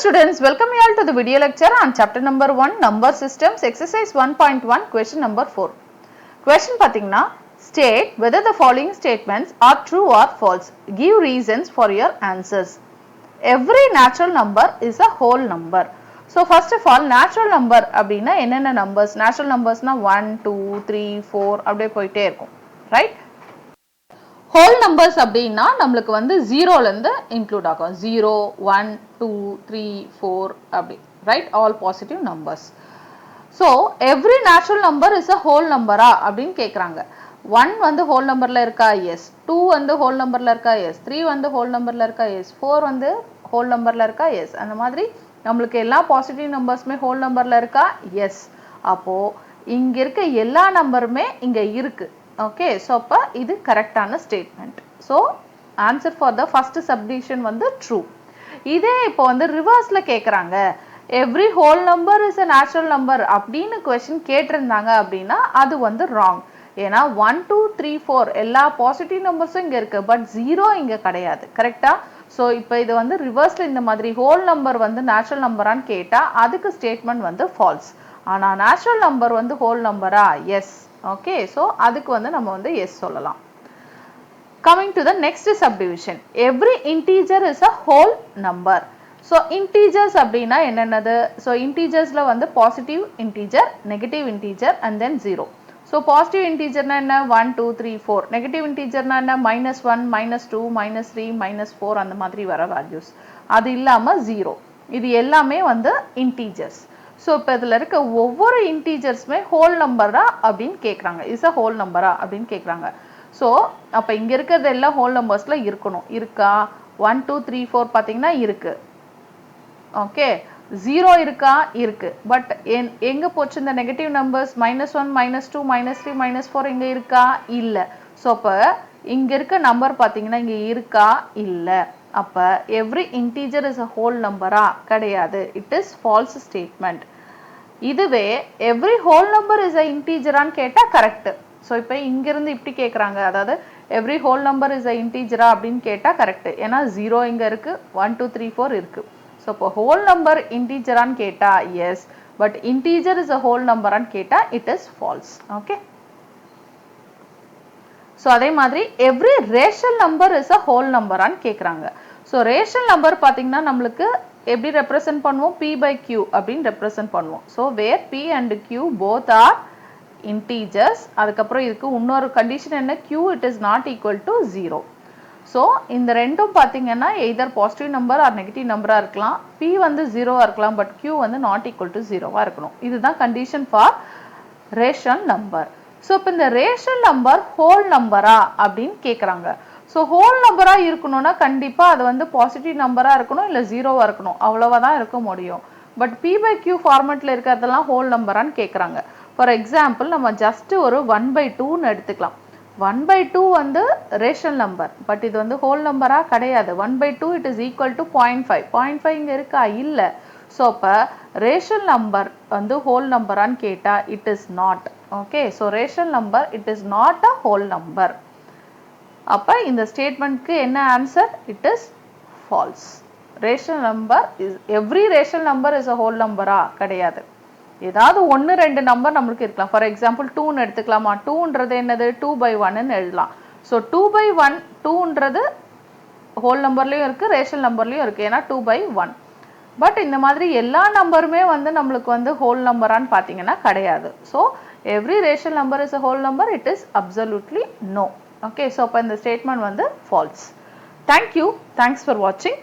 students, welcome you all to the video lecture on chapter number 1 number systems exercise 1.1 question number 4. Question pathina, state whether the following statements are true or false. Give reasons for your answers. Every natural number is a whole number. So first of all, natural number அப்படினா என்னென்ன numbers? Natural numbers na 1 2 3 4 அப்படியே போயிட்டே இருக்கும், right? whole numbers அப்படினா நமக்கு வந்து 0 ல இருந்து இன்க்ளூட் ஆகும். 0 1 2 3 4 அப்படி, right? All positive numbers. So every natural number is a whole number அப்படினு கேக்குறாங்க. 1 வந்து whole numberல இருக்கா? Yes. 2 வந்து whole numberல இருக்கா? Yes. 3 வந்து whole numberல இருக்கா? Yes. 4 வந்து whole numberல இருக்கா? Yes. அந்த மாதிரி நமக்கு எல்லா பாசிட்டிவ் நம்பர்ஸ்மே whole numberல இருக்கா? Yes. அப்போ இங்க இருக்க எல்லா நம்பருமே இங்க இருக்கு. Okay, so அப்ப இது கரெக்டான statement. So answer for the first subdivision வந்து true. இதே இப்போ வந்து ரிவர்ஸ்ல கேக்குறாங்க, every whole number is a natural number அப்படின்னு question கேட்டிருந்தாங்க அப்படின்னா அது வந்து wrong. ஏன்னா 1 2 3 4 எல்லா பாசிட்டிவ் நம்பர்ஸும் இங்க இருக்கு, பட் 0 இங்க கிடையாது, கரெக்டா? ஸோ இப்போ இது வந்து ரிவர்ஸ்ல இந்த மாதிரி ஹோல் நம்பர் வந்து நேச்சுரல் நம்பரான்னு கேட்டா அதுக்கு ஸ்டேட்மெண்ட் வந்து ஃபால்ஸ். ஆனா நேச்சுரல் நம்பர் வந்து ஹோல் நம்பரா? எஸ். ஓகே, ஸோ அதுக்கு வந்து நம்ம வந்து எஸ் சொல்லலாம். Coming to the next subdivision, every integer is a whole number. So integers அப்படின்னா என்னென்னது? So integersல வந்து positive integer, negative integer and then 0. So positive integer na enna 1 2 3 4, negative integer na enna -1 -2 -3 -4 அந்த மாதிரி வர values. அது இல்லாம 0. இது எல்லாமே வந்து integers. So இப்ப இதுல இருக்க ஒவ்வொரு integersமே whole number-ஆ அப்படினு கேக்குறாங்க. is a whole number-ஆ அப்படினு கேக்குறாங்க. So அப்ப இங்க இருக்கிறது எல்லாம் whole numbers-ல இருக்கணும். இருக்கா? 1 2 3 4 பாத்தீங்கன்னா இருக்கு. ஓகே, 0 இருக்கா? இருக்கு. பட் எங்க போச்சு இந்த நெகட்டிவ் நம்பர்ஸ்? -1 -2 -3 -4 இங்க இருக்கா? இல்ல. சோ அப்ப இங்க இருக்க நம்பர் பாத்தீங்கன்னா இங்க இருக்கா? இல்ல. அப்ப every integer is a whole number-ஆ? கிடையாது. it is false statement. இதுவே every whole number is a integer-ஆன்னு கேட்டா கரெக்ட். சோ இப்போ இங்க இருந்து இப்படி கேக்குறாங்க, அதாவது every whole number is a integer-ஆ அப்படின்னு கேட்டா கரெக்ட். ஏன்னா 0 இங்க இருக்கு, 1 2 3 4 இருக்கு. So இப்போ whole number integer-ஆன்னு கேட்டா yes, but integer is a whole number-ஆன்னு கேட்டா it is false. Okay. So அதே மாதிரி every rational number is a whole number-ஆன்னு கேக்குறாங்க. So rational number பாத்தீங்கன்னா நம்மளுக்கு எப்படி represent பண்ணுவோம்? P by Q அப்படின்னு represent பண்ணுவோம். So where P and Q both are integers, அதுக்கப்புறம் இதுக்கு இன்னொரு condition என்ன? Q it is not equal to 0. So இந்த ரெண்டும் பாத்தீங்கன்னா either positive number or negative number இருக்கலாம். P வந்து 0 இருக்கலாம், but Q வந்து not equal to 0 இருக்கணும். இதுதான் condition for rational number. So இப்போ இந்த rational number whole number-ஆ அப்படின்னு கேக்குறாங்க. So whole number-ஆ இருக்கணும்னா கண்டிப்பா அது வந்து positive number-ஆ இருக்கணும், இல்ல 0-ஆ இருக்கணும், அவ்வளவுதான் இருக்க முடியும். பட் P by Q ஃபார்மட்ல இருக்கிறதெல்லாம் whole number-ஆன்னு கேக்குறாங்க. ஃபார் எக்ஸாம்பிள் நம்ம ஜஸ்ட் ஒரு 1/2ன்னு எடுத்துக்கலாம். 1/2 வந்து ரேஷனல் நம்பர், பட் இது வந்து ஹோல் நம்பரா? கிடையாது. 1/2 it is equal to 0.5. 0.5 இங்க இருக்கா? இல்ல. சோ அப்ப ரேஷனல் நம்பர் வந்து ஹோல் நம்பரான்னு கேட்டா it is not. Okay, so rational number it is not a whole number. அப்ப இந்த ஸ்டேட்மெண்ட்க்கு என்ன answer? it is false. Rational number is every rational number is a whole number-ஆ? கிடையாது. ஏதாவது 1 2 நம்பர் நமக்கு இருக்கலாம். ஃபார் எக்ஸாம்பிள் 2ன்னு எடுத்துக்கலாமா? 2ன்றது என்னது? 2/1ன்னு எழுதலாம். ஸோ 2/1 2ன்றது ஹோல் நம்பர்லயும் இருக்கு, ரேஷனல் நம்பர்லயும் இருக்கு. ஏன்னா 2/1. பட் இந்த மாதிரி எல்லா நம்பருமே வந்து நம்மளுக்கு வந்து ஹோல் நம்பரான்னு பார்த்தீங்கன்னா கிடையாது. So every rational number is a whole number, it is absolutely no. Okay, so அப்போ இந்த ஸ்டேட்மெண்ட் வந்து ஃபால்ஸ். தேங்க்யூ. தேங்க்ஸ் ஃபார் வாட்சிங்.